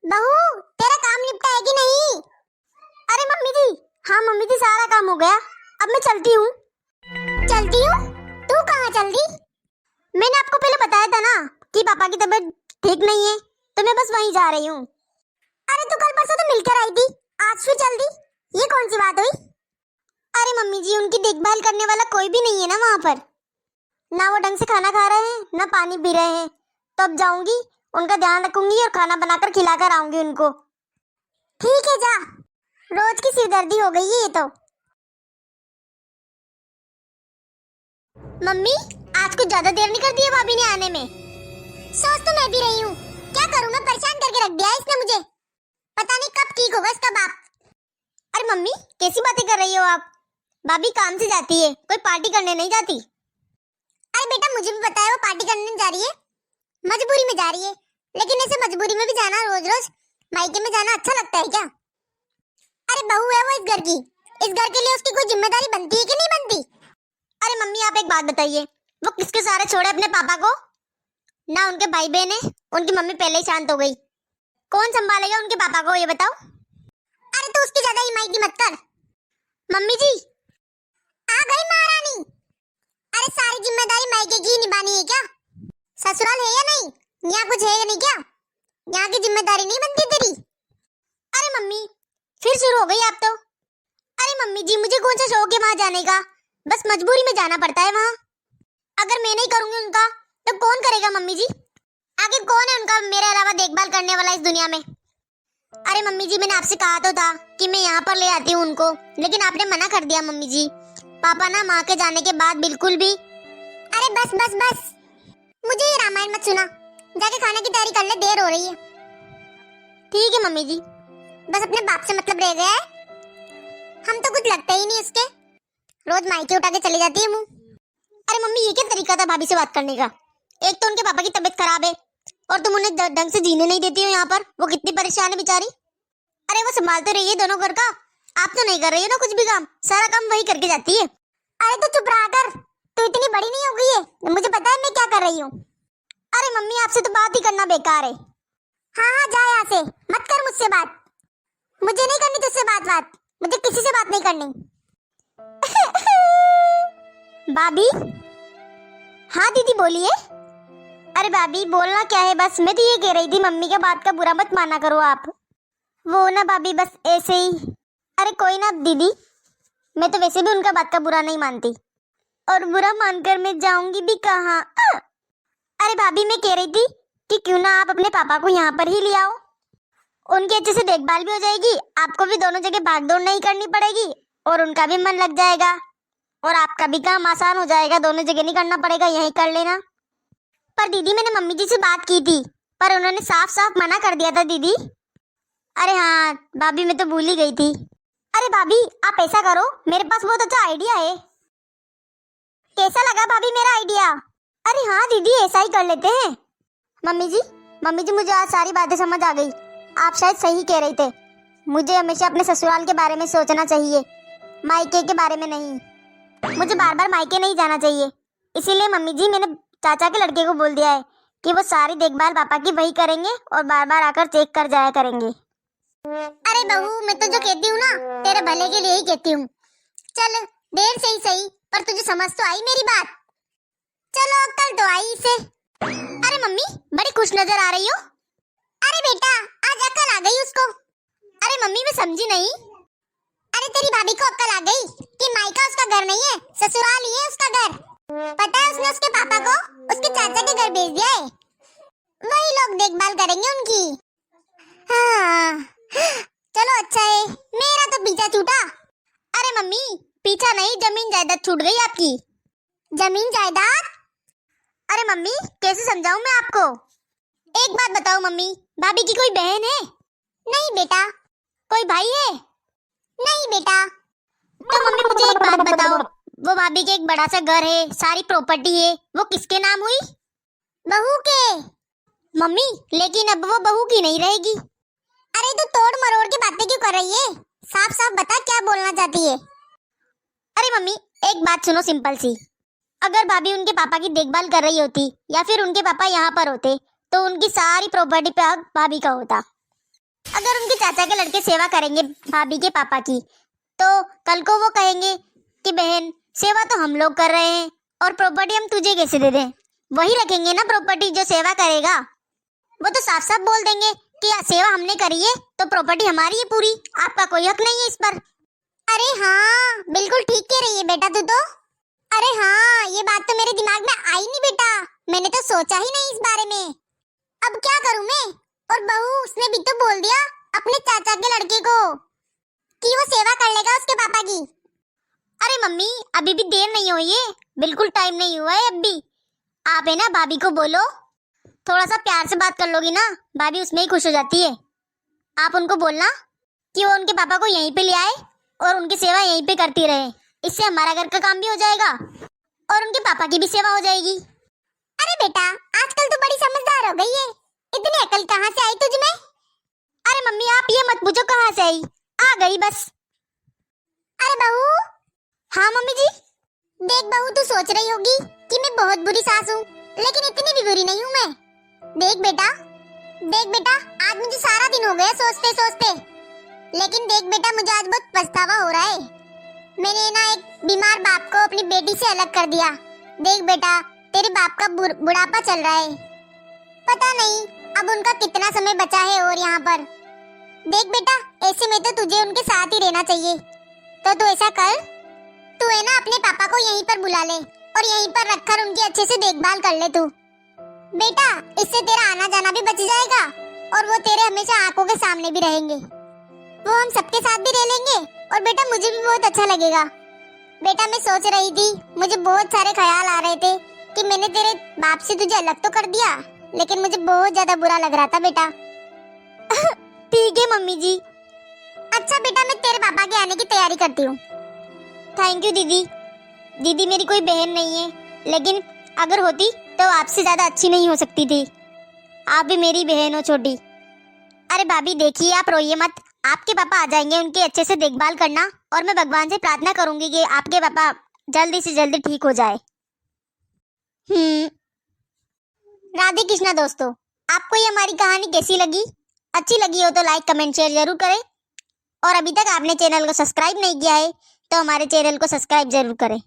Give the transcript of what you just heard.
बहू, तेरा काम निपटा है कि नहीं? अरे मम्मी जी। हाँ मम्मी जी, सारा काम हो गया। अब मैं चलती हूँ। चलती हूँ? तू कहाँ चल दी? मैंने आपको पहले बताया था ना कि पापा की तबीयत ठीक नहीं है, तो मैं बस वहीं जा रही हूँ। अरे तू कल परसों तो मिलकर आई थी, आज फिर चल दी? ये कौन सी बात हुई? अरे मम्मी जी, उनकी देखभाल करने वाला कोई भी नहीं है ना वहाँ पर। ना वो ढंग से खाना खा रहे हैं, ना पानी पी रहे हैं। तो अब जाऊंगी, उनका ध्यान रखूंगी और खाना बनाकर खिलाकर आऊंगी उनको। ठीक है, जा। रोज की सिरदर्दी हो गई है ये तो। मम्मी, आज कुछ ज्यादा देर नहीं कर दी है भाभी ने आने में। सोच तो मैं भी रही हूँ, क्या करूँ मैं, परेशान करके रख दिया है इसने मुझे। पता नहीं कब ठीक होगा इसका बाप। अरे मम्मी, कैसी बातें कर रही हो आप? भाभी काम से जाती है, कोई पार्टी करने नहीं जाती। अरे बेटा, मुझे भी पता है वो पार्टी करने जा रही है, मजबूरी में जा रही है। लेकिन ऐसे मजबूरी में भी जाना, रोज रोज मायके में जाना अच्छा लगता है क्या? अरे बहू है वो इस घर की, इस घर के लिए उसकी कोई जिम्मेदारी बनती है कि नहीं बनती? अरे मम्मी, आप एक बात बताइए, वो किसके सहारे छोड़े अपने पापा को? ना उनके भाई बहन है, उनकी मम्मी पहले ही शांत हो गई। कौन संभालेगा उनके पापा को, ये बताओ। अरे तो उसकी ज्यादा हिमायती मत कर। मम्मी जी, आ गई महारानी। अरे सारी जिम्मेदारी मायके की ही निभानी है क्या? ससुराल है या नहीं? यहाँ कुछ है या नहीं क्या? यहाँ की जिम्मेदारी नहीं बनती तेरी? अरे मम्मी, फिर शुरू हो गई आप तो। अरे मम्मी जी, मुझे कौन सा शौक है वहाँ जाने का, बस मजबूरी में जाना पड़ता है वहाँ। अगर मैं नहीं करूंगी उनका तो कौन करेगा मम्मी जी? आखिर कौन है उनका मेरे अलावा देखभाल करने वाला इस दुनिया में? अरे मम्मी जी, मैंने आपसे कहा तो था कि मैं यहाँ पर ले आती हूँ उनको, लेकिन आपने मना कर दिया मम्मी जी। पापा ना माँ के जाने के बाद बिल्कुल भी। अरे बस बस बस, मुझे ये रामायण मत सुना, जाके खाने की तैयारी कर ले, देर हो रही है। ठीक है मम्मी जी, बस अपने बाप से मतलब रह गया है। हम तो कुछ लगते ही नहीं उसके, रोज मायके उठा के चली जाती है मुंह। अरे मम्मी, ये क्या तरीका था भाभी से बात करने का? एक तो उनके पापा की तबीयत खराब है और तुम उन्हें ढंग से जीने नहीं देती हो यहाँ पर। वो कितनी परेशान है बेचारी। अरे वो संभालते रहिए दोनों घर का, आप तो नहीं कर रही हो ना कुछ भी काम, सारा काम वही करके जाती है। अरे तो चुप रहा कर, तू इतनी बड़ी नहीं हो गई है, मुझे पता है मैं क्या कर रही हूँ। अरे मम्मी, आपसे तो बात ही करना बेकार है। हाँ हाँ, जा यहाँ से, मत कर मुझसे बात। मुझे नहीं करनी तुझसे बात, मुझे किसी से बात नहीं करनी। भाभी। हाँ दीदी बोलिए। अरे भाभी, बोलना क्या है, बस मैं तो ये कह रही थी मम्मी के बात का बुरा मत माना करो आप। वो ना भाभी, बस ऐसे ही। अरे कोई ना दीदी, मैं तो वैसे भी उनका बात का बुरा नहीं मानती, और बुरा मानकर मैं जाऊंगी भी कहाँ। अरे भाभी, मैं कह रही थी कि क्यों ना आप अपने पापा को यहाँ पर ही ले आओ, उनकी अच्छे से देखभाल भी हो जाएगी, आपको भी दोनों जगह भागदौड़ नहीं करनी पड़ेगी, और उनका भी मन लग जाएगा, और आपका भी काम आसान हो जाएगा, दोनों जगह नहीं करना पड़ेगा, यहीं कर लेना। पर दीदी, मैंने मम्मी जी से बात की थी, पर उन्होंने साफ साफ मना कर दिया था दीदी। अरे हाँ भाभी, मैं तो भूल ही गई थी। अरे भाभी, आप ऐसा करो, मेरे पास बहुत अच्छा आइडिया है। कैसा लगा भाभी मेरा आइडिया? अरे हाँ दीदी, ऐसा ही कर लेते हैं। मम्मी जी, मुझे आज सारी बातें समझ आ गई। आप शायद सही कह रहे थे, मुझे हमेशा अपने ससुराल के बारे में सोचना चाहिए, मायके के बारे में नहीं। मुझे बार बार मायके नहीं जाना चाहिए। इसीलिए मम्मी जी, मैंने चाचा के लड़के को बोल दिया है कि वो सारी देखभाल पापा की वही करेंगे और बार बार आकर चेक कर जाया करेंगे। अरे बहू, मैं तो जो कहती हूँ ना, तेरे भले के लिए ही कहती हूँ। चल, देर से ही सही, पर तुझे समझ तो आई मेरी बात। चलो अक्ल तो आई इसे। अरे मम्मी, बड़ी खुश नजर आ रही हो। अरे बेटा, आज अक्ल आ गई उसको। अरे मम्मी, मैं समझी नहीं। अरे तेरी भाभी को अक्ल आ गई कि मायका उसका घर नहीं है, ससुराल ही है उसका घर। पता है, उसने उसके पापा को उसके चाचा के घर भेज दिया है, वही लोग देखभाल करेंगे उनकी। हाँ, चलो अच्छा है, मेरा तो पीछा छूटा। अरे मम्मी, पीछा नहीं, जमीन जायदाद छूट गई आपकी। जमीन जायदाद? अरे मम्मी, कैसे समझाऊं मैं आपको? एक बात बताओ मम्मी, भाभी की कोई बहन है? नहीं बेटा। कोई भाई है? नहीं बेटा। तो मम्मी मुझे एक बात बताओ, वो भाभी के एक बड़ा सा घर है, सारी प्रॉपर्टी है, वो किसके नाम हुई? बहू के। मम्मी, लेकिन अब वो बहू की नहीं रहेगी। अरे तू तोड़ मरोड़ के बातें क्यों कर रही है? साफ साफ बता, क्या बोलना चाहती है? अरे मम्मी, एक बात सुनो सिंपल सी, अगर भाभी उनके पापा की देखभाल कर रही होती या फिर उनके पापा यहाँ पर होते, तो उनकी सारी प्रॉपर्टी पे हक भाभी का होता। अगर उनके चाचा के लड़के सेवा करेंगे भाभी के पापा की, तो कल को वो कहेंगे कि बहन सेवा तो हम लोग कर रहे हैं और प्रॉपर्टी हम तुझे कैसे दे दें। वही रखेंगे ना प्रॉपर्टी जो सेवा करेगा। वो तो साफ साफ बोल देंगे कि सेवा हमने करी है तो प्रॉपर्टी हमारी है पूरी, आपका कोई हक नहीं है इस पर। अरे हाँ, बिल्कुल ठीक कह रही है बेटा तू तो। अरे हाँ, ये बात तो मेरे दिमाग में आई नहीं बेटा, मैंने तो सोचा ही नहीं इस बारे में। अब क्या करूं मैं? और बहू उसने भी तो बोल दिया अपने चाचा के लड़के को कि वो सेवा कर लेगा उसके पापा की। अरे मम्मी, अभी भी देर नहीं हुई है, बिल्कुल टाइम नहीं हुआ है अब भी। आप है ना भाभी को बोलो, थोड़ा सा प्यार से बात कर लोगी ना, भाभी उसमें ही खुश हो जाती है। आप उनको बोलना कि वो उनके पापा को यहीं पे ले आए और उनकी सेवा यहीं पे करती रहे। इससे हमारा घर का काम भी हो जाएगा और उनके पापा की भी सेवा हो जाएगी। अरे बेटा, आजकल तो बड़ी समझदार हो गई है, इतनी अकल कहाँ से आई तुझ में? अरे मम्मी, आप ये मत पूछो कहाँ से आई, आ गई बस। अरे बहू। हाँ मम्मी जी। देख बहू, तू सोच रही होगी कि मैं बहुत बुरी सास हूँ, लेकिन इतनी भी बुरी नहीं हूँ मैं। देख बेटा, आज मुझे सारा दिन हो गया सोचते सोचते, लेकिन देख बेटा, मुझे आज बहुत पछतावा हो रहा है। मैंने ना एक बीमार बाप को अपनी बेटी से अलग कर दिया। देख बेटा, तेरे बाप का बुढ़ापा चल रहा है, पता नहीं अब उनका कितना समय बचा है और यहाँ पर। देख बेटा, ऐसे में तो तुझे उनके साथ ही रहना चाहिए, तो तू ऐसा कर, तू है ना अपने पापा को यहीं पर बुला ले और यहीं पर रखकर उनकी अच्छे से देखभाल कर ले तू। बेटा, इससे तेरा आना जाना भी बच जाएगा और वो तेरे हमेशा आंखों के सामने भी रहेंगे। वो हम सबके साथ भी रह लेंगे और बेटा मुझे भी बहुत अच्छा लगेगा। बेटा, मैं सोच रही थी, मुझे बहुत सारे ख्याल आ रहे थे कि मैंने तेरे बाप से तुझे अलग तो कर दिया, लेकिन मुझे बहुत ज्यादा बुरा लग रहा था बेटा। ठीक है मम्मी जी। अच्छा बेटा, मैं तेरे पापा के आने की तैयारी करती हूँ। थैंक यू दीदी। दीदी मेरी कोई बहन नहीं है, लेकिन अगर होती तो आपसे ज्यादा अच्छी नहीं हो सकती थी। आप भी मेरी बहन हो छोटी। अरे भाभी देखिए, आप रोइए मत, आपके पापा आ जाएंगे, उनकी अच्छे से देखभाल करना और मैं भगवान से प्रार्थना करूंगी कि आपके पापा जल्दी से जल्दी ठीक हो जाए। राधे कृष्णा दोस्तों, आपको ये हमारी कहानी कैसी लगी? अच्छी लगी हो तो लाइक कमेंट शेयर जरूर करें और अभी तक आपने चैनल को सब्सक्राइब नहीं किया है तो हमारे चैनल को सब्सक्राइब जरूर करें।